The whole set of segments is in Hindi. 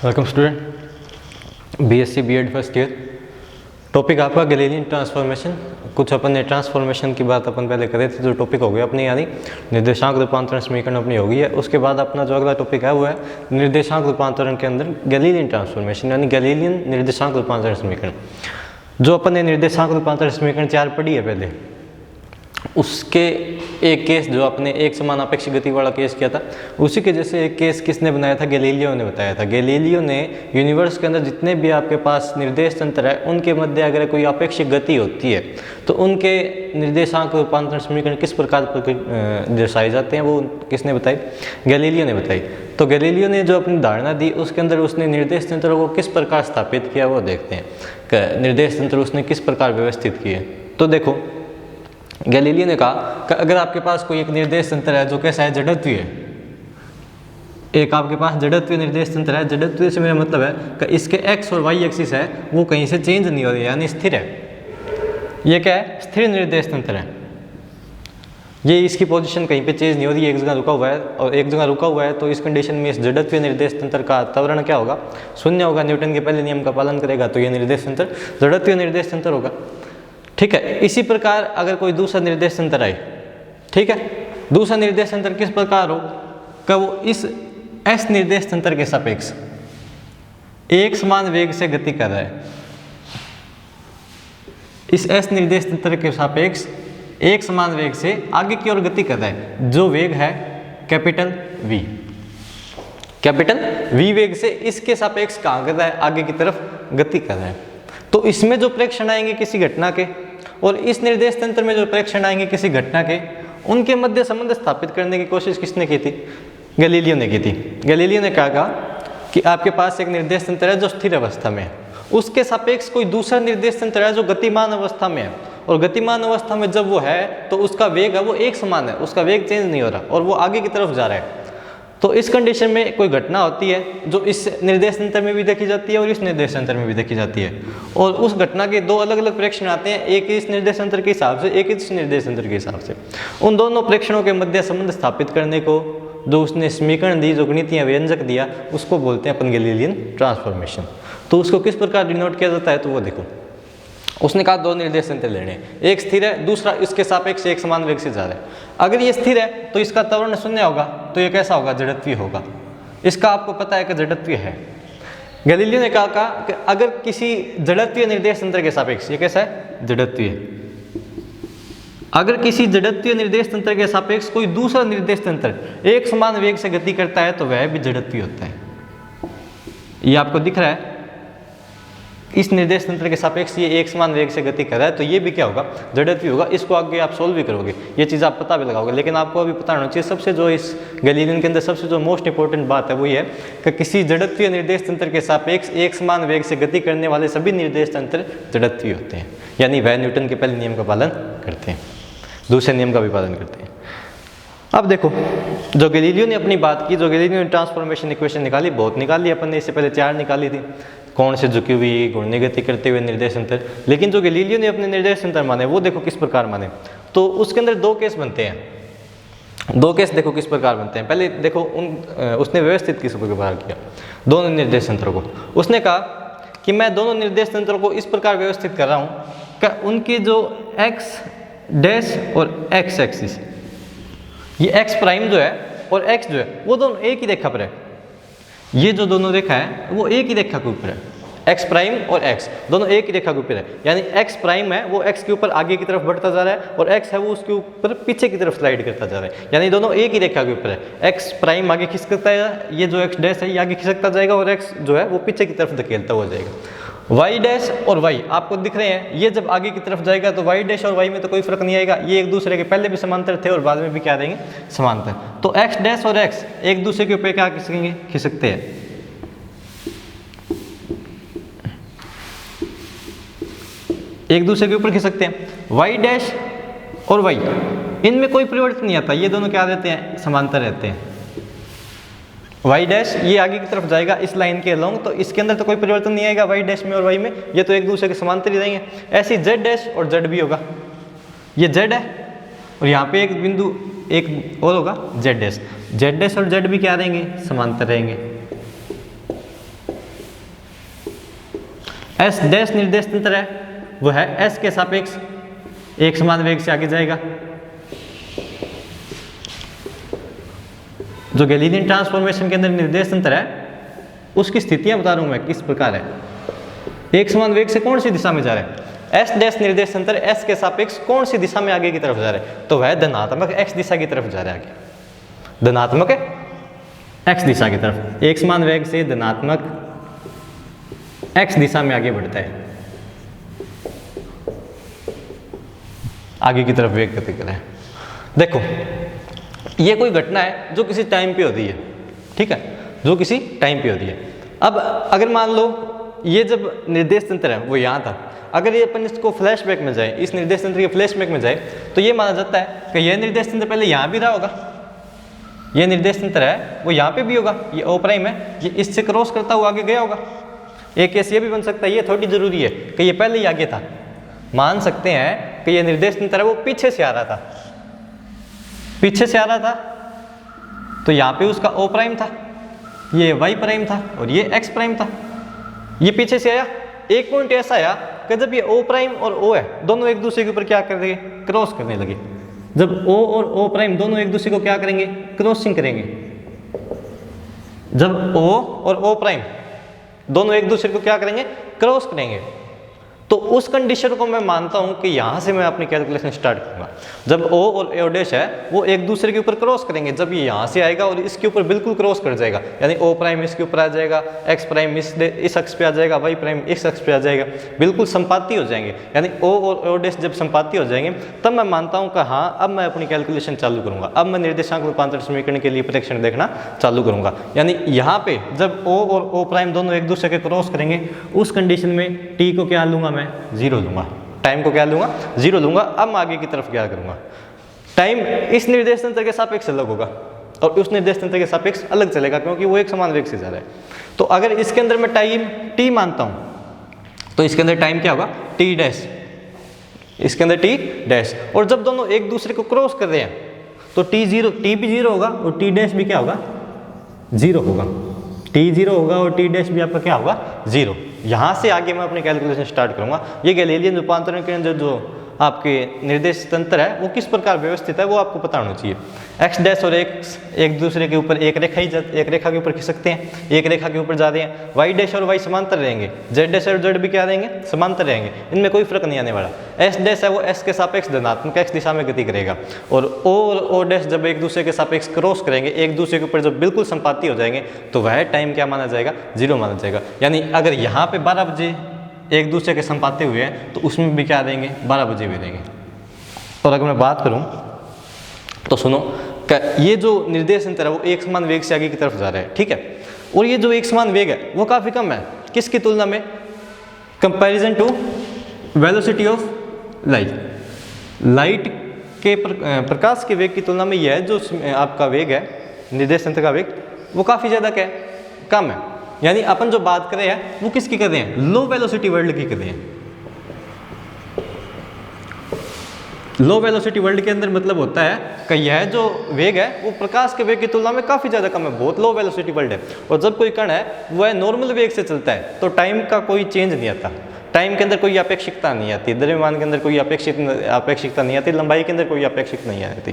Welcome student, BSc BEd first year. Topic आपका गैलीलियन ट्रांसफॉर्मेशन। कुछ अपन ने ट्रांसफॉर्मेशन की बात अपन पहले करे थे, जो टॉपिक हो गया अपनी यानी निर्देशांक रूपांतरण समीकरण अपनी हो गई है। उसके बाद अपना जो अगला टॉपिक है वो है निर्देशांक रूपांतरण के अंदर गैलीलियन ट्रांसफॉर्मेशन यानी गैलीलियन निर्देशांक रूपांतरण समीकरण। जो अपन ने निर्देशांक रूपांतरण समीकरण 4 पढ़ी है पहले, उसके एक केस जो आपने एक समान अपेक्षित गति वाला केस किया था, उसी के जैसे एक केस किसने बनाया था? गैलीलियो ने बताया था। गैलीलियो ने यूनिवर्स के अंदर जितने भी आपके पास निर्देश तंत्र है उनके मध्य अगर कोई अपेक्षित गति होती है तो उनके निर्देशांक रूपांतरण समीकरण किस प्रकार दर्शाए जाते हैं, वो किसने बताई? गैलीलियो ने बताई। तो गैलीलियो ने जो अपनी धारणा दी उसके अंदर उसने निर्देश तंत्रों को किस प्रकार स्थापित किया वो देखते हैं। निर्देश तंत्र उसने किस प्रकार व्यवस्थित किए। तो देखो, गैलीलियो ने कहा कि अगर आपके पास कोई एक निर्देश तंत्र है जो कैसा है? जड़त्वीय है। एक आपके पास जड़त्वीय निर्देश तंत्र है। जड़त्वीय से मेरा मतलब है कि इसके एक्स और वाई एक्सिस है वो कहीं से चेंज नहीं हो रही, यानी स्थिर है। ये क्या है? स्थिर निर्देश तंत्र है। ये इसकी पोजीशन कहीं पे चेंज नहीं हो रही, एक जगह रुका हुआ है। और एक जगह रुका हुआ है तो इस कंडीशन में इस जड़त्वीय निर्देश तंत्र का त्वरण क्या होगा? शून्य होगा। न्यूटन के पहले नियम का पालन करेगा तो ये निर्देश तंत्र जड़त्वीय निर्देश तंत्र होगा। ठीक है। इसी प्रकार अगर कोई दूसरा निर्देश तंत्र आए, ठीक है, दूसरा निर्देश तंत्र किस प्रकार हो कि वो इस एस निर्देश तंत्र के सापेक्ष एक समान वेग से गति कर रहा है। इस एस निर्देश तंत्र के सापेक्ष एक समान वेग से आगे की ओर गति कर रहा है, जो वेग है कैपिटल वी। कैपिटल वी वेग से इसके सापेक्ष कहाँ कर रहा है? आगे की तरफ गति कर रहा है। तो इसमें जो प्रेक्षण आएंगे किसी घटना के और इस निर्देश तंत्र में जो प्रेक्षण आएंगे किसी घटना के, उनके मध्य संबंध स्थापित करने की कोशिश किसने की थी? गैलीलियो ने की थी। गैलीलियो ने कहा कि आपके पास एक निर्देश तंत्र है जो स्थिर अवस्था में है, उसके सापेक्ष कोई दूसरा निर्देश तंत्र है जो गतिमान अवस्था में है, और गतिमान अवस्था में जब वो है तो उसका वेग है वो एक समान है, उसका वेग चेंज नहीं हो रहा और वो आगे की तरफ जा रहा है। तो इस कंडीशन में कोई घटना होती है जो इस निर्देश तंत्र में भी देखी जाती है और इस निर्देश तंत्र में भी देखी जाती है, और उस घटना के दो अलग अलग प्रेक्षण आते हैं, एक इस निर्देश तंत्र के हिसाब से, एक इस निर्देश तंत्र के हिसाब से। उन दोनों प्रेक्षणों के मध्य संबंध स्थापित करने को जो उसने समीकरण दी, जो गणितीय व्यंजक दिया, उसको बोलते हैं अपन गैलीलियन ट्रांसफॉर्मेशन। तो उसको किस प्रकार डिनोट किया जाता है? तो वो देखो, उसने कहा दो निर्देश तंत्र लेने, एक स्थिर है, दूसरा इसके सापेक्ष एक समान वेग से जा रहा है। अगर ये स्थिर है तो इसका त्वरण शून्य होगा, तो ये कैसा होगा? जड़त्वीय होगा। इसका आपको पता है कि जड़त्वीय है। गैलीलियो ने कहा कि अगर किसी जड़त्वीय निर्देश तंत्र के सापेक्ष, ये कैसा है? जड़त्वीय। अगर किसी जड़त्वीय निर्देश तंत्र के सापेक्ष कोई दूसरा निर्देश तंत्र एक समान वेग से गति करता है तो वह भी जड़त्वीय होता है। ये आपको दिख रहा है, इस निर्देश तंत्र के सापेक्ष ये एक समान वेग से गति कर रहा है, तो ये भी क्या होगा? जड़त्वीय होगा। इसको आगे आप सोल्व भी करोगे, ये चीज़ आप पता भी लगाओगे। लेकिन आपको अभी पता होना चाहिए, सबसे जो इस गैलीलियन के अंदर सबसे जो मोस्ट इंपॉर्टेंट बात है वो ये है कि किसी जड़त्वीय निर्देश तंत्र के सापेक्ष एक समान वेग से गति करने वाले सभी निर्देश तंत्र जड़त्वीय होते हैं, यानी वह न्यूटन के पहले नियम का पालन करते हैं, दूसरे नियम का भी पालन करते हैं। अब देखो, जो गैलीलियो ने अपनी बात की, जो गैलीलियो ने ट्रांसफॉर्मेशन इक्वेशन निकाली, बहुत निकाली अपन ने, इससे पहले 4 निकाली थी, कौन से झुकी हुई, घूर्णी गति करते हुए निर्देश तंत्र। लेकिन जो गैलीलियो ने अपने निर्देश तंत्र माने वो देखो किस प्रकार माने। तो उसके अंदर 2 केस बनते हैं। 2 केस देखो किस प्रकार बनते हैं। पहले देखो उसने व्यवस्थित किस प्रकार किया दोनों निर्देश तंत्रों को। उसने कहा कि मैं दोनों निर्देश तंत्रों को इस प्रकार व्यवस्थित कर रहा हूँ कि उनकी जो एक्स डैश और एक्स एक्सिस, ये एक्स प्राइम जो है और एक्स जो है वो दोनों एक ही रेखा पर है। ये जो दोनों रेखा है वो एक ही रेखा के ऊपर है। एक्स प्राइम और एक्स दोनों एक ही रेखा के ऊपर है, यानी एक्स प्राइम है वो एक्स के ऊपर आगे की तरफ बढ़ता जा रहा है और एक्स है वो उसके ऊपर पीछे की तरफ स्लाइड करता जा रहा है, यानी दोनों एक ही रेखा के ऊपर है। एक्स प्राइम आगे खिसकता है, ये जो एक्स डैश है ये आगे खिसकता जाएगा और एक्स जो है वो पीछे की तरफ धकेलता हुआ जाएगा। वाई डैश और वाई आपको दिख रहे हैं, ये जब आगे की तरफ जाएगा तो वाई डैश और वाई में तो कोई फर्क नहीं आएगा, ये एक दूसरे के पहले भी समांतर थे और बाद में भी क्या रहेंगे? समांतर। तो एक्स डैश और एक्स एक दूसरे के ऊपर क्या खिसकेंगे? खिसकते हैं। एक दूसरे के ऊपर खिसकते हैं। वाई डैश और वाई इनमें कोई परिवर्तन नहीं आता, ये दोनों क्या रहते हैं? समांतर रहते हैं। वाई डैश ये आगे की तरफ जाएगा इस लाइन के अलोंग, तो इसके अंदर तो कोई परिवर्तन नहीं आएगा वाई डैश में और वाई में, ये तो एक दूसरे के समांतर ही रहेंगे। ऐसे ही जेड डैश और जेड भी होगा, ये जेड है और यहाँ पे एक बिंदु एक और होगा जेड डैश। जेड डैश और जेड भी क्या रहेंगे? समांतर रहेंगे। एस डैश निर्देश तंत्र है वो है एस के सापेक्ष एक समान वेग से आगे जाएगा। जो गैलीलियन ट्रांसफॉर्मेशन के अंदर निर्देश तंत्र है उसकी स्थितियां बता रहा हूं मैं किस प्रकार है। एक समान वेग से कौन सी दिशा में जा रहा है, एस डैश निर्देश तंत्र एस के सापेक्ष कौन सी दिशा में आगे की तरफ जा रहा है, तो वह धनात्मक एक्स दिशा की तरफ जा रहा है आगे, धनात्मक एक्स दिशा की तरफ। एक समान वेग से धनात्मक एक्स दिशा में आगे बढ़ता है, आगे की तरफ वेग गति कर रहा है। देखो ये कोई घटना है जो किसी टाइम पे होती है, ठीक है, जो किसी टाइम पे होती है। अब अगर मान लो ये जब निर्देश तंत्र है वो यहाँ था, अगर ये अपन इसको फ्लैशबैक में जाए, इस निर्देश तंत्र के फ्लैशबैक में जाए तो ये माना जाता है कि यह निर्देश तंत्र पहले यहाँ भी रहा होगा, ये निर्देश तंत्र है वो यहाँ पे भी होगा, ये ओ प्राइम है, ये इससे क्रॉस करता हुआ आगे गया होगा। एक केस ये भी बन सकता है, ये थोड़ी जरूरी है कि ये पहले ही आगे था। मान सकते हैं कि ये निर्देश तंत्र है वो पीछे से आ रहा था, पीछे से आ रहा था, तो यहाँ पे उसका ओ प्राइम था, ये वाई प्राइम था और ये एक्स प्राइम था। ये पीछे से आया, एक पॉइंट ऐसा आया कि जब ये ओ प्राइम और ओ है दोनों एक दूसरे के ऊपर क्या कर देंगे, क्रॉस करने लगे। जब ओ और ओ प्राइम दोनों एक दूसरे को क्या करेंगे, क्रॉसिंग करेंगे। जब ओ और ओ प्राइम दोनों एक दूसरे को क्या करेंगे, क्रॉस करेंगे, तो उस कंडीशन को मैं मानता हूं कि यहां से मैं अपनी कैलकुलेशन स्टार्ट करूंगा। जब ओ और ओ डैश है वो एक दूसरे के ऊपर क्रॉस करेंगे, जब ये यहां से आएगा और इसके ऊपर बिल्कुल क्रॉस कर जाएगा, यानी ओ प्राइम इसके ऊपर आ जाएगा, एक्स प्राइम इस अक्ष पे आ जाएगा, वाई प्राइम इस अक्ष पे आ जाएगा, बिल्कुल संपाती हो जाएंगे। यानी ओ और ओ डैश जब संपाती हो जाएंगे तब मैं मानता हूं कि हाँ अब मैं अपनी कैलकुलेशन चालू करूंगा, अब मैं निर्देशांक रूपांतर समीकरण के लिए परीक्षण देखना चालू करूंगा। यानी यहाँ पे जब ओ और ओ प्राइम दोनों एक दूसरे के क्रॉस करेंगे उस कंडीशन में टी को क्या लूंगा, मैं 0 लूंगा, टाइम को क्या लूंगा, 0 लूंगा। अब मैं आगे की तरफ क्या करूंगा, टाइम इस निर्देश तंत्र के सापेक्ष अलग होगा और उस निर्देश तंत्र के सापेक्ष अलग चलेगा, क्योंकि वो एक समान वेग से जा रहा है। तो अगर इसके अंदर मैं टाइम t मानता हूं तो इसके अंदर टाइम क्या होगा, t डैश, इसके अंदर t डैश। और जब दोनों एक दूसरे को क्रॉस कर रहे हैं तो t भी 0 होगा और t डैश भी क्या होगा, 0 होगा, t 0 होगा और t डैश भी आपका क्या होगा, 0। यहाँ से आगे मैं अपनी कैलकुलेशन स्टार्ट करूंगा। ये गैलीलियन रूपांतरण के अंदर जो आपके निर्देश तंत्र है वो किस प्रकार व्यवस्थित है वो आपको पता होना चाहिए। एक्स डैश और एक्स एक दूसरे के ऊपर एक रेखा के ऊपर खिसकते हैं, एक रेखा के ऊपर जा रहे हैं। वाई डैश और वाई समांतर रहेंगे, जेड डैश और जेड भी क्या रहेंगे, समांतर रहेंगे, इनमें कोई फर्क नहीं आने वाला। एस डैश है वो एस के सापेक्ष धनात्मक एक्स दिशा में गति करेगा और ओ डैश जब एक दूसरे के सापेक्ष क्रॉस करेंगे, एक दूसरे के ऊपर जब बिल्कुल संपाती हो जाएंगे तो वह टाइम क्या माना जाएगा, 0 माना जाएगा। यानी अगर यहाँ पे 12 बजे एक दूसरे के संपाते हुए हैं तो उसमें भी क्या देंगे, 12 बजे भी देंगे। और अगर मैं बात करूं तो सुनो, ये जो निर्देश तंत्र है वो एक समान वेग से आगे की तरफ जा रहा है, ठीक है। और ये जो एक समान वेग है वो काफ़ी कम है, किसकी तुलना में, comparison to velocity of light के प्रकाश के वेग की तुलना में यह जो आपका वेग है, निर्देश तंत्र का वेग, वो काफ़ी ज़्यादा क्या है, कम है। यानी अपन जो बात कर रहे हैं वो किसकी कर रहे हैं, लो वेलोसिटी वर्ल्ड की कर रहे हैं। लो वेलोसिटी वर्ल्ड के अंदर मतलब होता है कि यह जो वेग है वो प्रकाश के वेग की तुलना में काफ़ी ज़्यादा कम है, बहुत लो वेलोसिटी वर्ल्ड है। और जब कोई कण है वह नॉर्मल वेग से चलता है तो टाइम का कोई चेंज नहीं आता, टाइम के अंदर कोई अपेक्षिकता नहीं आती, द्रव्यमान के अंदर कोई अपेक्षिकता नहीं आती, लंबाई के अंदर कोई अपेक्षित नहीं आती।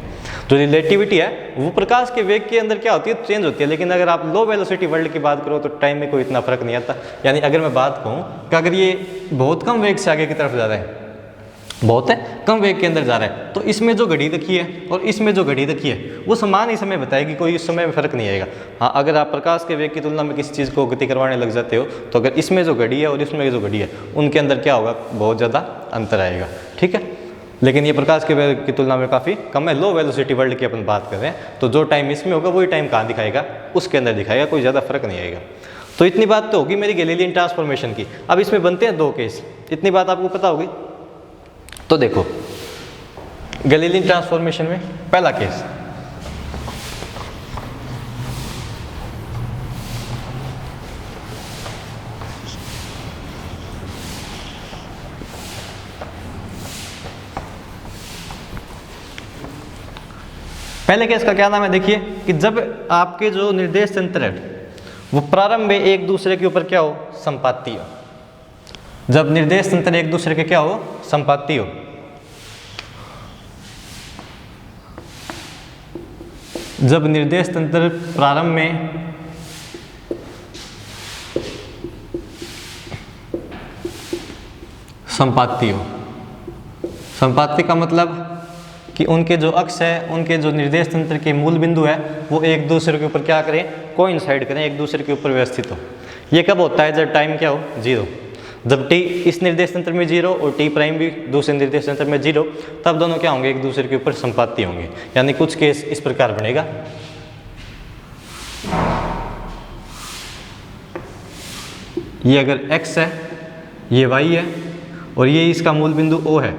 जो रिलेटिविटी है वो प्रकाश के वेग के अंदर क्या होती है, चेंज होती है। लेकिन अगर आप लो वेलोसिटी वर्ल्ड की बात करो तो टाइम में कोई इतना फर्क नहीं आता। यानी अगर मैं बात कहूँ कि अगर ये बहुत कम वेग से आगे की तरफ जा रहा है, बहुत है कम वेग के अंदर जा रहा है, तो इसमें जो घड़ी रखी है और इसमें जो घड़ी रखी है वो समान ही समय बताएगी, कोई इस समय में फर्क नहीं आएगा। हाँ, अगर आप प्रकाश के वेग की तुलना में किसी चीज़ को गति करवाने लग जाते हो तो अगर इसमें जो घड़ी है और इसमें जो घड़ी है उनके अंदर क्या होगा, बहुत ज़्यादा अंतर आएगा, ठीक है। लेकिन ये प्रकाश के वेग की तुलना में काफ़ी कम है, लो वेलोसिटी वर्ल्ड की अपन बात कर रहे हैं, तो जो टाइम इसमें होगा वही टाइम कहाँ दिखाएगा, उसके अंदर दिखाएगा, कोई ज़्यादा फर्क नहीं आएगा। तो इतनी बात तो होगी मेरी गैलीलियन ट्रांसफॉर्मेशन की। अब इसमें बनते हैं 2 केस, इतनी बात आपको पता होगी। तो देखो गैलीलियन ट्रांसफॉर्मेशन में पहला केस, पहले केस का क्या नाम है, देखिए कि जब आपके जो निर्देश तंत्र है वो प्रारंभ में एक दूसरे के ऊपर क्या हो, संपाती हो। जब निर्देश तंत्र एक दूसरे के क्या हो, संपाती हो। जब निर्देश तंत्र प्रारंभ में संपाती हो। संपाती का मतलब कि उनके जो अक्ष है, उनके जो निर्देश तंत्र के मूल बिंदु है, वो एक दूसरे के ऊपर क्या करें, कोइंसाइड करें, एक दूसरे के ऊपर व्यवस्थित हो। ये कब होता है, जब टाइम क्या हो, 0। जब t इस निर्देश तंत्र में 0 और t प्राइम भी दूसरे निर्देश तंत्र में 0, तब दोनों क्या होंगे, एक दूसरे के ऊपर संपाती होंगे। यानी कुछ केस इस प्रकार बनेगा, ये अगर x है, ये y है और ये इसका मूल बिंदु O है,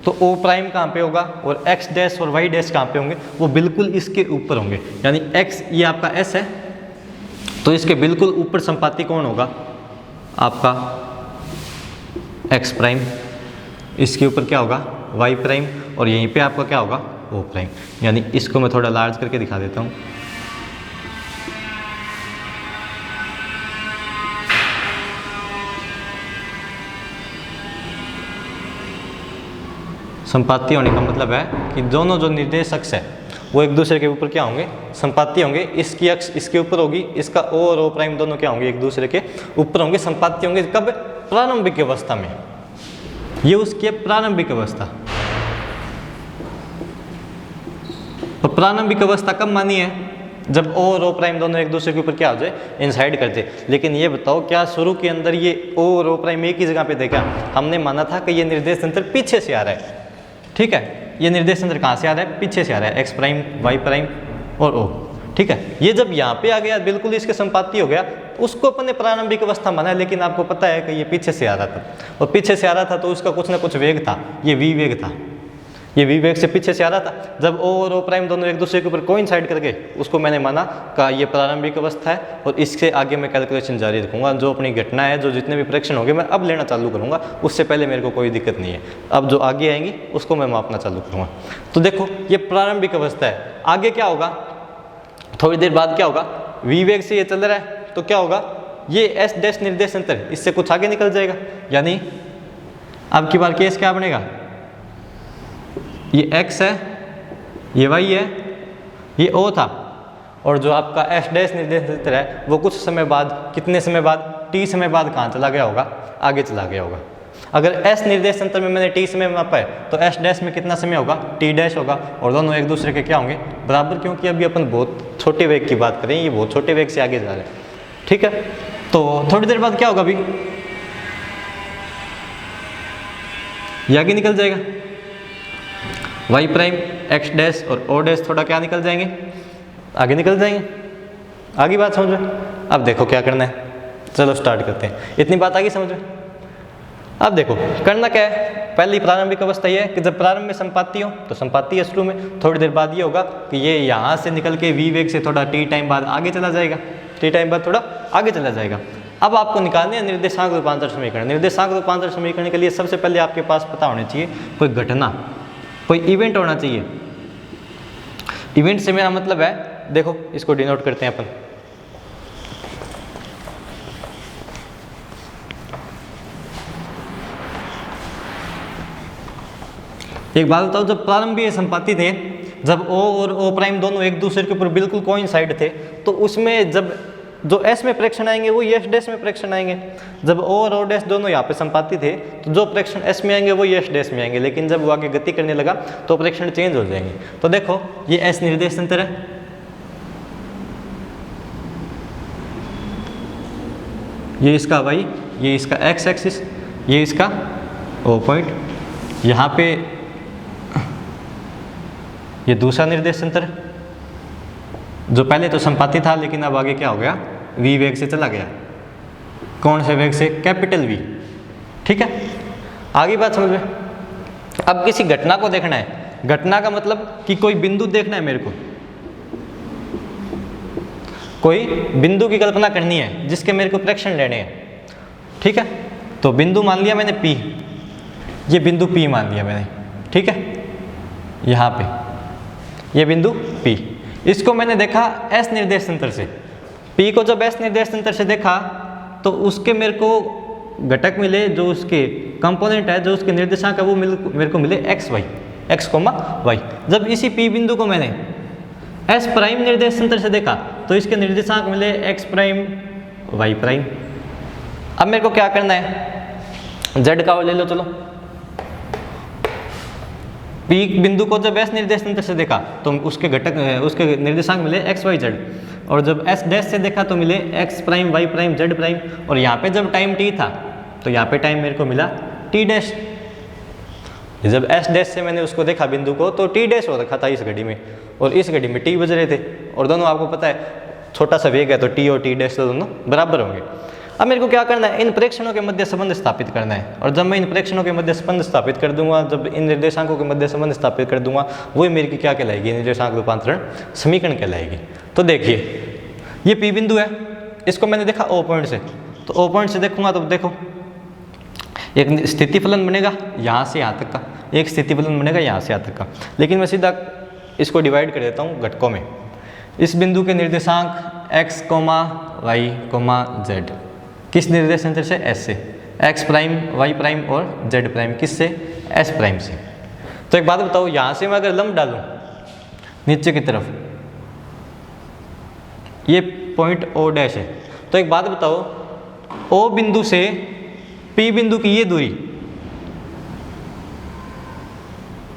तो O प्राइम कहाँ पे होगा और x डैश और y डैश कहाँ पे होंगे, वो बिल्कुल इसके ऊपर होंगे। यानी x ये आपका S है, तो इसके बिल्कुल ऊपर संपाती कौन होगा, आपका x प्राइम। इसके ऊपर क्या होगा, y प्राइम, और यहीं पे आपका क्या होगा, O प्राइम। यानी इसको मैं थोड़ा लार्ज करके दिखा देता हूँ। संपाती होने का मतलब है कि दोनों जो निर्देश अक्ष है वो एक दूसरे के ऊपर क्या होंगे, संपाती होंगे। इसकी अक्ष इसके ऊपर होगी, इसका O और O प्राइम दोनों क्या होंगे, एक दूसरे के ऊपर होंगे, संपाती होंगे। कब, प्रारंभिक अवस्था में। ये उसकी प्रारंभिक अवस्था। तो प्रारंभिक अवस्था कब मानी है, जब O और O प्राइम दोनों एक दूसरे के ऊपर क्या हो जाए, इंसाइड करते। लेकिन ये बताओ, क्या शुरू के अंदर ये O और O प्राइम एक ही जगह पे देखा, हमने माना था कि ये निर्देश तंत्र पीछे से आ रहा है। ठीक है, ये निर्देश तंत्र कहाँ से आ रहा है, पीछे से आ रहा है, x प्राइम, y प्राइम और O। ठीक है, ये जब यहाँ पे आ गया, बिल्कुल इसके संपाती हो गया, उसको अपन ने प्रारंभिक अवस्था माना है। लेकिन आपको पता है कि ये पीछे से आ रहा था, और पीछे से आ रहा था तो उसका कुछ ना कुछ वेग था, ये v वेग था, ये v वेग से पीछे से आ रहा था। जब O और O प्राइम दोनों एक दूसरे के ऊपर कोइंसाइड करके, उसको मैंने माना का ये प्रारंभिक अवस्था है। और इससे आगे मैं कैलकुलेशन जारी रखूंगा, जो अपनी घटना है, जो जितने भी प्रेक्षण होंगे मैं अब लेना चालू करूंगा, उससे पहले मेरे को कोई दिक्कत नहीं है। अब जो आगे आएंगी उसको मैं मापना चालू करूँगा। तो देखो, ये प्रारंभिक अवस्था है। आगे क्या होगा, थोड़ी देर बाद क्या होगा, v वेग से ये चल रहा है, तो क्या होगा, ये s डैश निर्देश तंत्र इससे कुछ आगे निकल जाएगा। यानी अब की बार केस क्या बनेगा, ये x है, ये y है, ये O था, और जो आपका s डैश निर्देश तंत्र है वो कुछ समय बाद, कितने समय बाद, t समय बाद कहाँ चला गया होगा, आगे चला गया होगा। अगर s निर्देश तंत्र में मैंने t समय मापा है, तो s डैश में कितना समय होगा, t डैश होगा, और दोनों एक दूसरे के क्या होंगे, बराबर। क्योंकि अभी अपन बहुत छोटे वेग की बात करें, ये बहुत छोटे वेग से आगे जा रहे हैं। ठीक है, तो थोड़ी देर बाद क्या होगा, अभी ये आगे निकल जाएगा, y प्राइम, x डैश और O डैश थोड़ा क्या निकल जाएंगे, आगे निकल जाएंगे। आगे बात समझ में। अब देखो क्या करना है, चलो स्टार्ट करते हैं। इतनी बात आगे समझ में। अब देखो करना क्या है, पहली प्रारंभिक अवस्था ये है कि जब प्रारंभ में संपाती हो, तो संपाती है शुरू में। थोड़ी देर बाद ये होगा कि ये यहाँ से निकल के v वेग से थोड़ा t टाइम बाद आगे चला जाएगा, t टाइम बाद थोड़ा आगे चला जाएगा। अब आपको निकालने हैं निर्देशांक रूपांतर समीकरण। निर्देशांक रूपांतर समीकरण के लिए सबसे पहले आपके पास पता होना चाहिए कोई घटना, कोई इवेंट होना चाहिए। इवेंट से मेरा मतलब है, देखो इसको डिनोट करते हैं अपन, एक बात बताओ, जब प्रारंभिक संपाती थे, जब O और O प्राइम दोनों एक दूसरे के ऊपर बिल्कुल कोइंसाइड थे, तो उसमें जब जो S में प्रेक्षण आएंगे वो S डैश में प्रेक्षण आएंगे। जब O और O डैश दोनों यहाँ पे संपाती थे, तो जो प्रेक्षण S में आएंगे वो S डैश में आएंगे। लेकिन जब वो आगे गति करने लगा तो प्रेक्षण चेंज हो जाएंगे। तो देखो ये S निर्देश तंत्र है, ये इसका y, ये इसका x एक्सिस, ये इसका O पॉइंट, यहाँ पे ये दूसरा निर्देश तंत्र जो पहले तो संपाती था, लेकिन अब आगे क्या हो गया, v वेग से चला गया। कौन से वेग से, कैपिटल V। ठीक है, आगे बात समझ में। अब किसी घटना को देखना है, घटना का मतलब कि कोई बिंदु देखना है मेरे को, कोई बिंदु की कल्पना करनी है जिसके मेरे को प्रेक्षण लेने हैं। ठीक है, तो बिंदु मान लिया मैंने P, ये बिंदु P मान लिया मैंने। ठीक है, यहाँ पे ये बिंदु P, इसको मैंने देखा S निर्देश तंत्र से। P को जब S निर्देश तंत्र से देखा तो उसके मेरे को घटक मिले, जो उसके कंपोनेंट है, जो उसके निर्देशांक है, वो मेरे को मिले X Y, X comma Y. जब इसी पी बिंदु को मैंने एस प्राइम निर्देशांतर से देखा तो इसके निर्देशांक मिले एक्स प्राइम वाई प्राइम। अब मेरे को क्या करना है, जेड का ले लो, चलो पी बिंदु को जब एस निर्देशांतर से देखा तो उसके घटक उसके निर्देशांक मिले एक्स वाई जेड, और जब एस डैश से देखा तो मिले X prime Y prime Z prime, और यहाँ पे जब टाइम टी था तो यहाँ पे टाइम मेरे को मिला टी डैश। जब एस डैश से मैंने उसको देखा बिंदु को तो टी डैश हो रखा था इस घड़ी में, और इस घड़ी में टी बज रहे थे, और दोनों आपको पता है छोटा सा वेग है तो टी और टी डैश तो दोनों बराबर होंगे। अब मेरे को क्या करना है, इन प्रेक्षणों के मध्य संबंध स्थापित करना है, और जब मैं इन प्रेक्षणों के मध्य संबंध स्थापित कर दूंगा, जब इन निर्देशांकों के मध्य संबंध स्थापित कर दूंगा, वही मेरी क्या कहलाएगी, निर्देशांक रूपांतरण समीकरण कहलाएगी। तो देखिए ये पी बिंदु है, इसको मैंने देखा ओ पॉइंट से, तो ओ पॉइंट से देखूंगा तो देखो एक स्थिति फलन बनेगा यहाँ से यहाँ तक का, एक स्थिति फलन बनेगा यहाँ से यहाँ तक का, लेकिन मैं सीधा इसको डिवाइड कर देता हूँ घटकों में। इस बिंदु के निर्देशांक x comma Y comma Z, किस निर्देशांतर से, s से, x प्राइम y प्राइम और z प्राइम किससे, s प्राइम से। तो एक बात बताओ, यहाँ से मैं अगर लंब डालूं नीचे की तरफ, ये पॉइंट o डैश है, तो एक बात बताओ o बिंदु से p बिंदु की ये दूरी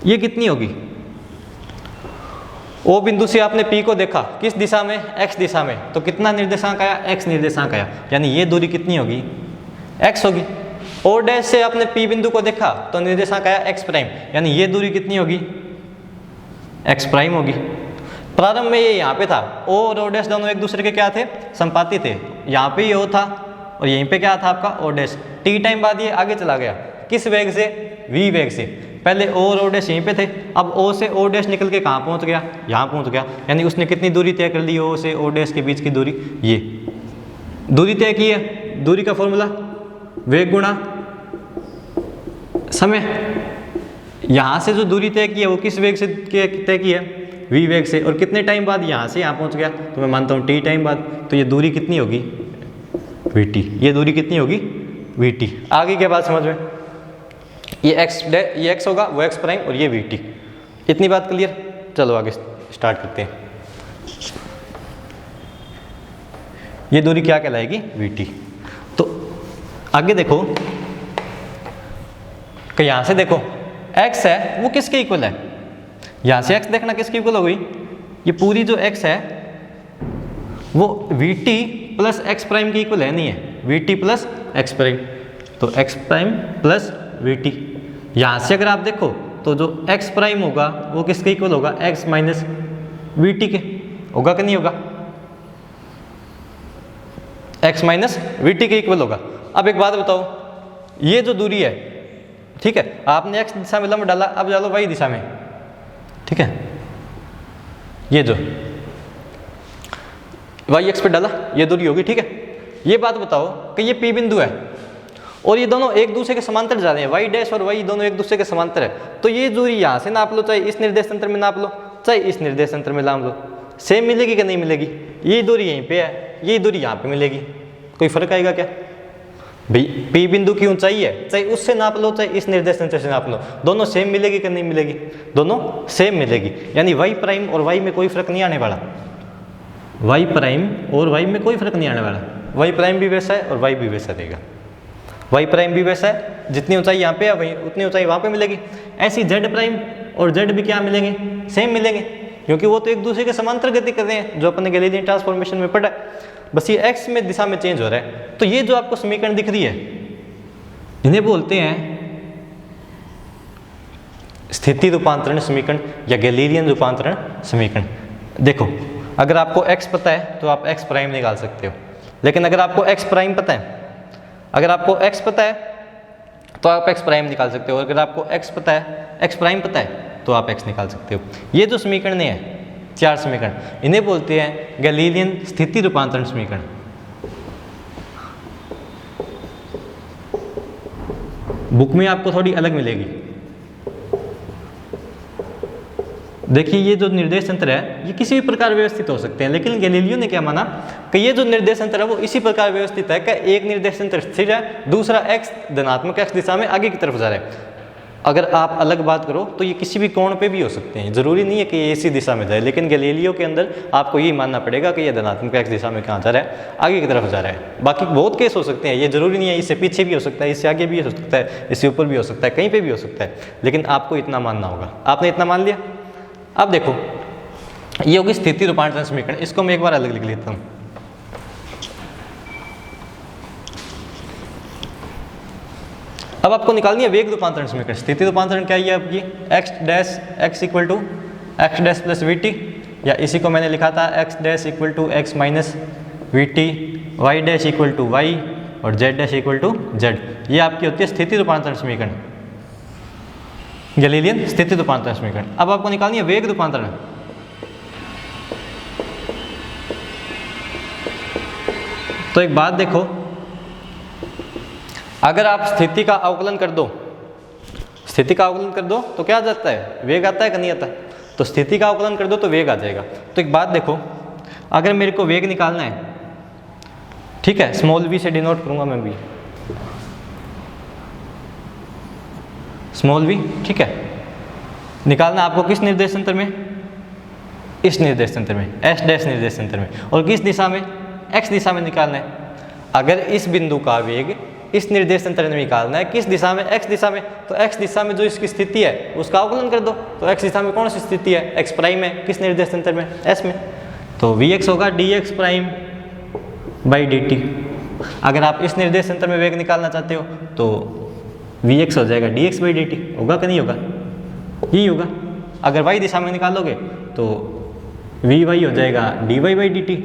ये कितनी होगी। ओ बिंदु से आपने P को देखा किस दिशा में, x दिशा में, तो कितना निर्देशांक आया, x निर्देशांक आया, यानी ये दूरी कितनी होगी, x होगी। ओ डैश से आपने P बिंदु को देखा तो निर्देशांक आया x प्राइम, यानी ये दूरी कितनी होगी, x प्राइम होगी। प्रारंभ में ये यहाँ पे था, ओ और ओ डैश दोनों एक दूसरे के क्या थे, संपाती थे, यहाँ पे ये ओ था और यहीं पे क्या था आपका ओ डैश। टी टाइम बाद ये आगे चला गया, किस वेग से, v वेग से। पहले ओ और ओ डैश यहीं पे थे, अब ओ से ओ डैश निकल के कहाँ पहुँच गया, यहाँ पहुँच गया, यानी उसने कितनी दूरी तय कर ली, ओ से ओ डैश के बीच की दूरी, ये दूरी तय की है। दूरी का फॉर्मूला वेग गुणा समय। यहाँ से जो दूरी तय की है वो किस वेग से तय की है, v वेग से, और कितने टाइम बाद यहाँ से यहाँ पहुँच गया, तो मैं मानता हूँ t टाइम बाद, तो ये दूरी कितनी होगी, vt, ये दूरी कितनी होगी, vt। आगे के बाद समझ में, ये x होगा, वो x प्राइम और ये vt। इतनी बात क्लियर। चलो आगे स्टार्ट करते हैं। ये दूरी क्या कहलाएगी, vt। तो आगे देखो कि यहाँ से देखो x है वो किसके इक्वल है, यहाँ से x देखना किसके इक्वल हो गई, ये पूरी जो x है वो vt प्लस x प्राइम की इक्वल है, नहीं है, vt प्लस x प्राइम, तो x प्राइम प्लस vt। यहाँ से अगर आप देखो तो जो x प्राइम होगा वो किसके इक्वल होगा, x माइनस vt के, होगा कि नहीं होगा, x माइनस vt के इक्वल होगा। अब एक बात बताओ, ये जो दूरी है, ठीक है, आपने x दिशा में लंब डाला, अब डालो y दिशा में, ठीक है, ये जो y x पे डाला ये दूरी होगी, ठीक है। ये बात बताओ कि ये p बिंदु है और ये दोनों एक दूसरे के समांतर जा रहे हैं, y डैश और y दोनों एक दूसरे के समांतर है, तो ये दूरी यहाँ से नाप लो, चाहे इस निर्देशांतर में नाप लो, चाहे इस निर्देशांतर में नाप लो, सेम मिलेगी कि नहीं मिलेगी। ये दूरी यहीं पे है, ये दूरी यहाँ पे मिलेगी, कोई फर्क आएगा क्या भाई। p बिंदु की ऊंचाई है, चाहे उससे नाप लो चाहे इस निर्देशांतर से नाप लो, दोनों सेम मिलेगी कि नहीं मिलेगी, दोनों सेम मिलेगी, यानी y प्राइम और y में कोई फर्क नहीं आने वाला, y प्राइम और y में कोई फर्क नहीं आने वाला, y प्राइम भी वैसा है और y भी वैसा रहेगा, y प्राइम भी वैसा है, जितनी ऊंचाई यहाँ पे है वही उतनी ऊंचाई वहाँ पे मिलेगी। ऐसी z प्राइम और z भी क्या मिलेंगे, सेम मिलेंगे, क्योंकि वो तो एक दूसरे के समांतर गति कर रहे हैं, जो अपने गैलीलियन ट्रांसफॉर्मेशन में पढ़ा है, बस ये x में दिशा में चेंज हो रहा है। तो ये जो आपको समीकरण दिख रही है इन्हें बोलते हैं स्थिति रूपांतरण समीकरण या गैलीलियन रूपांतरण समीकरण। देखो अगर आपको x पता है तो आप x प्राइम निकाल सकते हो, लेकिन अगर आपको x प्राइम पता है, अगर आपको x पता है तो आप x प्राइम निकाल सकते हो, अगर आपको x पता है, x प्राइम पता है तो आप x निकाल सकते हो। ये जो समीकरण है, चार समीकरण, इन्हें बोलते हैं गैलीलियन स्थिति रूपांतरण समीकरण। बुक में आपको थोड़ी अलग मिलेगी, देखिए ये जो निर्देश तंत्र है ये किसी भी प्रकार व्यवस्थित हो सकते हैं, लेकिन गैलीलियो ने क्या माना कि ये जो निर्देश तंत्र है वो इसी प्रकार व्यवस्थित है कि एक निर्देश तंत्र स्थिर है, दूसरा x धनात्मक x दिशा में आगे की तरफ जा रहा है। अगर आप अलग बात करो तो ये किसी भी कोण पे भी हो सकते हैं, जरूरी नहीं है कि ये इसी दिशा में जाए, लेकिन गैलीलियो के अंदर आपको यही मानना पड़ेगा कि ये धनात्मक x दिशा में कहाँ जा रहा है, आगे की तरफ जा रहा है। बाकी बहुत केस हो सकते हैं, ये जरूरी नहीं है, इससे पीछे भी हो सकता है, इससे आगे भी हो सकता है, इससे ऊपर भी हो सकता है, कहीं पे भी हो सकता है, लेकिन आपको इतना मानना होगा। आपने इतना मान लिया। अब देखो ये होगी स्थिति रूपांतरण समीकरण, इसको मैं एक बार अलग लिख लेता हूँ। अब आपको निकालनी है वेग रूपांतरण समीकरण। स्थिति रूपांतरण क्या है आपकी, x dash x equal to X dash plus V T, या इसी को मैंने लिखा था x dash equal to X minus V T, Y dash equal to Y और z dash equal to z। ये आपकी होती है स्थिति रूपांतरण समीकरण, गैलीलियन स्थिति रूपांतरण समीकरण। अब आपको निकालनी है वेग रूपांतरण। तो एक बात देखो, अगर आप स्थिति का अवकलन कर दो, स्थिति का अवकलन कर दो तो क्या आ जाता है, वेग आता है कि नहीं आता। तो स्थिति का अवकलन कर दो तो वेग आ जाएगा। तो एक बात देखो, अगर मेरे को वेग निकालना है, ठीक है, स्मॉल v से डिनोट करूंगा मैं भी, स्मॉल v, ठीक है। निकालना आपको किस निर्देश तंत्र में, इस निर्देश तंत्र में, एस डैश निर्देश तंत्र में, और किस दिशा में, x दिशा में निकालना है। अगर इस बिंदु का वेग इस निर्देश तंत्र में निकालना है, किस दिशा में, x दिशा में, तो x दिशा में जो इसकी स्थिति है उसका अवकलन कर दो। तो x दिशा में कौन सी स्थिति है, x प्राइम है, किस निर्देश तंत्र में, s में। तो vx होगा dx प्राइम बाई dt। अगर आप इस निर्देश तंत्र में वेग निकालना चाहते हो तो vx हो जाएगा dx बाई dt, होगा कि नहीं होगा, यही होगा। अगर y दिशा में निकालोगे तो vy हो जाएगा dy बाई dt।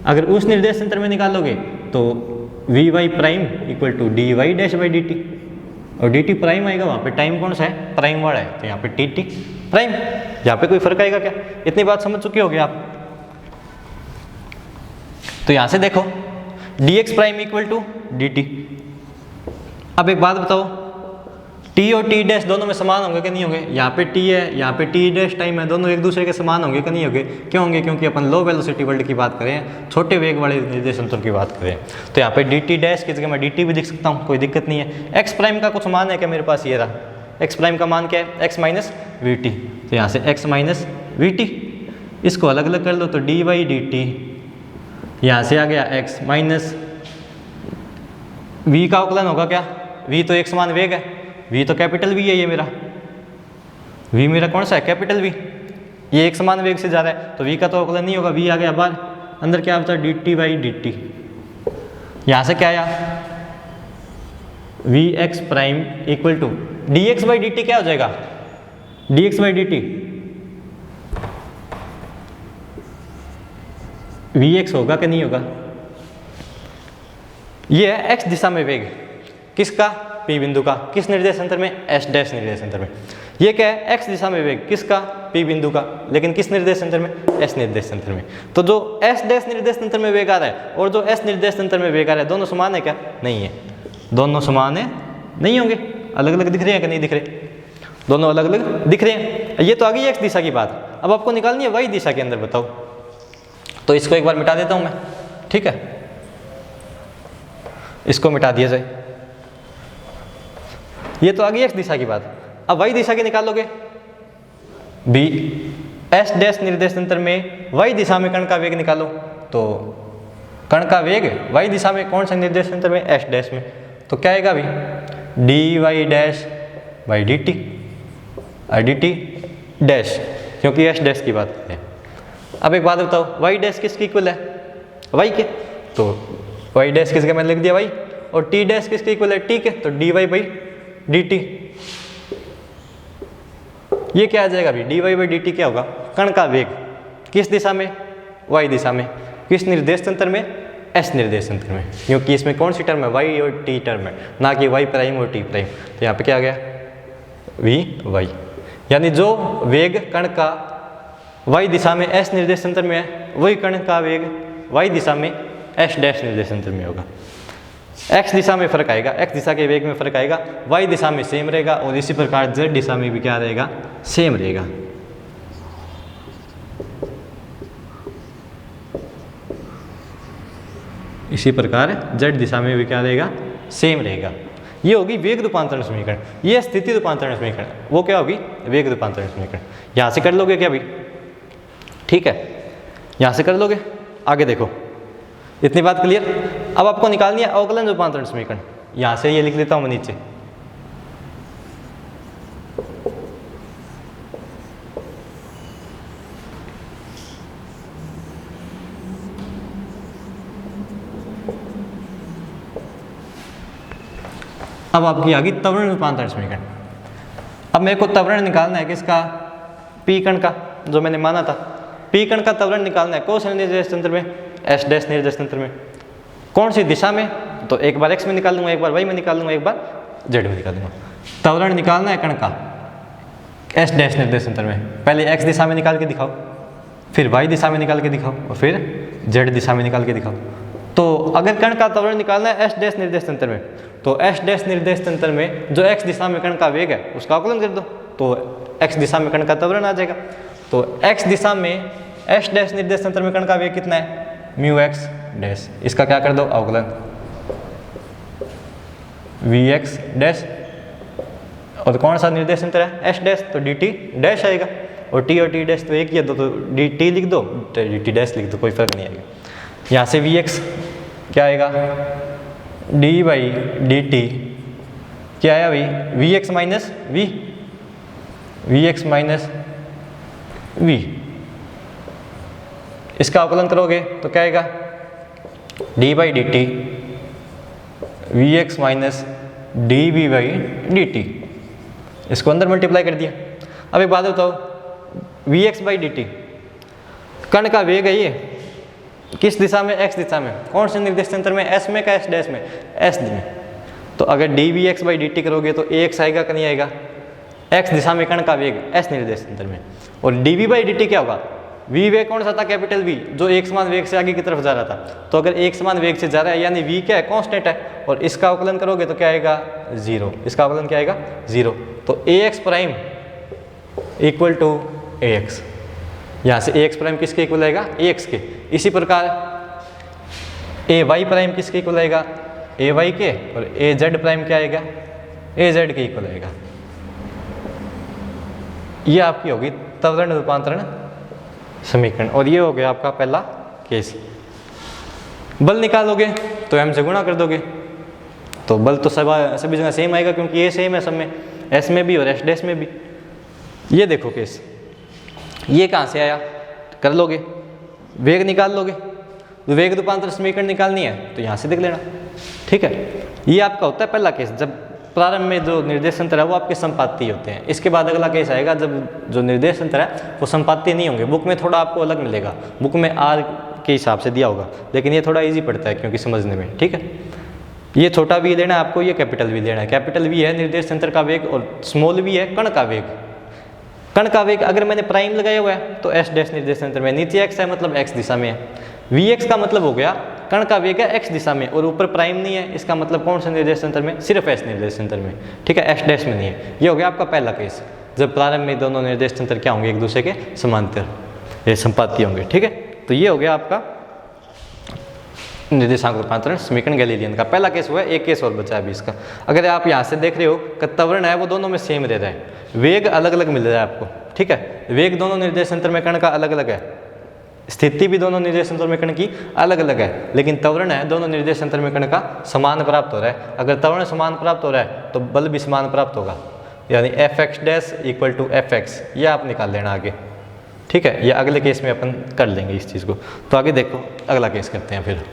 अगर उस निर्देश तंत्र में निकालोगे तो vy prime equal to dy dash by dt, और dt प्राइम आएगा, वहाँ पे टाइम कौन सा है, प्राइम वाला है, तो यहाँ पे dt प्राइम। यहाँ पे कोई फर्क आएगा क्या, इतनी बात समझ चुके होगे आप। तो यहाँ से देखो dx prime equal to dt। अब एक बात बताओ, t और t डैश दोनों में समान होंगे कि नहीं होंगे। यहाँ पे t है, यहाँ पे t डैश टाइम है, दोनों एक दूसरे के समान होंगे कि नहीं होंगे। क्यों होंगे, क्योंकि अपन लो वेलोसिटी वर्ल्ड की बात करें, छोटे वेग वाले निर्देश तंत्र की बात करें। तो यहाँ पे dt डैश की जगह मैं dt भी लिख सकता हूँ, कोई दिक्कत नहीं है। x प्राइम का कुछ मान है क्या मेरे पास, ये रहा x प्राइम का मान क्या है, x माइनस वी टी। तो यहाँ से x माइनस वी टी, इसको अलग अलग कर लो तो dy dt, यहाँ से आ गया x माइनस v का अवकलन होगा क्या, v तो एक समान वेग है, v तो कैपिटल V है, ये मेरा v मेरा कौन सा है, कैपिटल V, ये एक समान वेग से जा रहा है, तो v का तो अवकलन नहीं होगा, v आ गया बाहर, अंदर क्या होता है dt बाई dt। यहाँ से क्या आया, vx prime equal to dx by dt, क्या हो जाएगा, dx बाई dt vx होगा कि नहीं होगा। ये है x दिशा में वेग, किसका, P बिंदु का, किस निर्देश तंत्र में, S डैश निर्देश तंत्र में। ये क्या है, x दिशा में वेग, किसका, P बिंदु का, लेकिन किस निर्देश तंत्र में, S निर्देश तंत्र में। तो जो S डैश निर्देश तंत्र में वेग आ रहा है और जो S निर्देश तंत्र में वेग आ रहा है, दोनों समान है क्या, नहीं है, दोनों समान है नहीं होंगे, अलग अलग दिख रहे हैं कि नहीं दिख रहे, दोनों अलग अलग दिख रहे हैं। ये तो आ गई x दिशा की बात। अब आपको निकालनी है y दिशा के अंदर, बताओ। तो इसको एक बार मिटा देता हूँ मैं, ठीक है, इसको मिटा दिया जाए। ये तो आ गई x दिशा की बात। अब y दिशा की निकालोगे, b s डैश निर्देश तंत्र में y दिशा में कण का वेग निकालो, तो कण का वेग y दिशा में कौन सा निर्देश तंत्र में, s डैश में, तो क्या आएगा अभी, dy dash by dt, dt dash, क्योंकि s डैश की बात है। अब एक बात बताओ, y डैश किसकी इक्वल है, y के, तो y डैश किसके, मैंने लिख दिया y, और t डैश किसके इक्वल है, t के, तो dy बाई dt। ये क्या आ जाएगा अभी, dy बाई dt क्या होगा, कण का वेग, किस दिशा में, y दिशा में, किस निर्देश तंत्र में, s निर्देश तंत्र में, क्योंकि इसमें कौन सी टर्म है, y और t टर्म है, ना कि y प्राइम और t प्राइम। तो यहाँ पे क्या आ गया, vy, यानी जो वेग कण का y दिशा में s निर्देश तंत्र में है, वही कण का वेग y दिशा में s डैश निर्देश तंत्र में होगा। x दिशा में फर्क आएगा, x दिशा के वेग में फर्क आएगा, y दिशा में सेम रहेगा, और इसी प्रकार z दिशा में भी क्या रहेगा, सेम रहेगा। इसी प्रकार z दिशा में भी क्या रहेगा, सेम रहेगा। ये होगी वेग रूपांतरण समीकरण। ये स्थिति रूपांतरण समीकरण, वो क्या होगी, वेग रूपांतरण समीकरण। यहाँ से कर लोगे क्या भाई, ठीक है, यहाँ से कर लोगे। आगे देखो, इतनी बात क्लियर। अब आपको निकालनी है अवकलन रूपांतरण समीकरण। यहाँ से ये लिख देता हूँ मैं नीचे, अब आपकी आ गई त्वरण रूपांतरण समीकरण। अब मेरे को त्वरण निकालना है किसका, पी कण का, जो मैंने माना था। पी कण का त्वरण निकालना है कौन से निर्देश तंत्र में, एस डैश निर्देश तंत्र में। कौन सी दिशा में, तो एक बार एक्स में निकाल लूंगा, एक बार वाई में निकाल लूंगा, एक बार जेड में निकाल लूंगा। त्वरण निकालना है कण का एस डैश निर्देश तंत्र में। पहले एक्स दिशा में निकाल के दिखाओ, फिर वाई दिशा में निकाल के दिखाओ, और फिर जेड दिशा में निकाल के दिखाओ। तो अगर कण का त्वरण निकालना है एस डैश निर्देश तंत्र में, तो एस डैश निर्देश तंत्र में जो एक्स दिशा में कण का वेग है उसका अवकलन कर दो, तो एक्स दिशा में कण का त्वरण आ जाएगा। तो एक्स दिशा में एस डैश निर्देश तंत्र में कण का वेग कितना है, म्यू एक्स डैश। इसका क्या कर दो, अवकलन वी एक्स डैश। और कौन सा निर्देश तंत्र है, एस डैश, तो डी टी डैश आएगा। और टी डैश तो एक ही है, तो डी टी लिख दो, डी टी डैश लिख दो, कोई फर्क नहीं आएगा। यहाँ से वी एक्स क्या आएगा, डी बाई डी टी क्या आया भाई, V X minus V, V X minus V. इसका अवकलन करोगे तो क्या आएगा, D by D T V X minus D V by D T. इसको अंदर मल्टीप्लाई कर दिया। अब एक बात बताओ, V X by D T कण का वेग है, ये किस दिशा में, एक्स दिशा में। कौन से निर्देश तंत्र में, एस में का एस डैश में, एस में। तो अगर D V X by D T करोगे तो ए एक्स आएगा कि नहीं आएगा, एक्स दिशा में कण का वेग एस निर्देश तंत्र में। और D V by D T क्या होगा, वी वेग कौन सा था, कैपिटल वी, जो एक समान वेग से आगे की तरफ जा रहा था। तो अगर एक समान वेग से जा रहा है यानी वी क्या है, कांस्टेंट है, और इसका अवकलन करोगे तो क्या आएगा, जीरो। इसका अवकलन क्या आएगा, जीरो। तो A X prime equal to A X. यहाँ से ए एक्स प्राइम किसके इक्वल आएगा, ए एक्स के। इसी प्रकार ए वाई प्राइम किसके इक्वल आएगा, ए वाई के। और ए जेड प्राइम क्या आएगा, ए जेड के इक्वल आएगा। ये आपकी होगी त्वरण रूपांतरण समीकरण। और ये हो गया आपका पहला केस। बल निकालोगे तो एम से गुणा कर दोगे, तो बल तो सभी जगह सेम आएगा, क्योंकि ये सेम है सब में, एस में भी और एस डैश में भी। ये देखो केस, ये कहाँ से आया, कर लोगे, वेग निकाल लोगे। तो वेग रूपांतर समीकरण निकालनी है तो यहाँ से देख लेना, ठीक है। ये आपका होता है पहला केस, जब प्रारंभ में जो निर्देश तंत्र है वो आपके संपाती होते हैं। इसके बाद अगला केस आएगा जब जो निर्देश तंत्र है वो संपाती नहीं होंगे। बुक में थोड़ा आपको अलग मिलेगा, बुक में आर के हिसाब से दिया होगा, लेकिन ये थोड़ा ईजी पड़ता है क्योंकि समझने में, ठीक है। ये छोटा वी लेना है आपको, ये कैपिटल वी लेना है। कैपिटल वी है निर्देश तंत्र का वेग और स्मॉल वी है कण का वेग। कण का वेग अगर मैंने प्राइम लगाया हुआ है तो एस डैश निर्देश तंत्र में, नीचे एक्स है मतलब एक्स दिशा में है। वी एक्स का मतलब हो गया कण का वेग है एक्स दिशा में और ऊपर प्राइम नहीं है, इसका मतलब कौन से निर्देश तंत्र में, सिर्फ एस निर्देश तंत्र में, ठीक है, एस डैश में नहीं है। ये हो गया आपका पहला केस, जब प्रारंभ में दोनों निर्देश तंत्र क्या होंगे, एक दूसरे के समांतर, ये संपाती होंगे, ठीक है। तो ये हो गया आपका निर्देशांक रूपांतरण समीकरण गैलीलियन का पहला केस हुआ है। एक केस और बचा है अभी इसका। अगर आप यहाँ से देख रहे हो कि त्वरण है वो दोनों में सेम रह रहा है, वेग अलग अलग मिल रहा है आपको, ठीक है। वेग दोनों निर्देश तंत्र में कण का अलग अलग है, स्थिति भी दोनों निर्देश तंत्र में कण की अलग अलग है, लेकिन त्वरण है दोनों निर्देश तंत्र में कण का समान प्राप्त हो रहा है। अगर त्वरण समान प्राप्त हो रहा है तो बल भी समान प्राप्त होगा, यानी F X dash equal to F X. ये आप निकाल लेना आगे, ठीक है। ये अगले केस में अपन कर लेंगे इस चीज़ को। तो आगे देखो, अगला केस करते हैं फिर।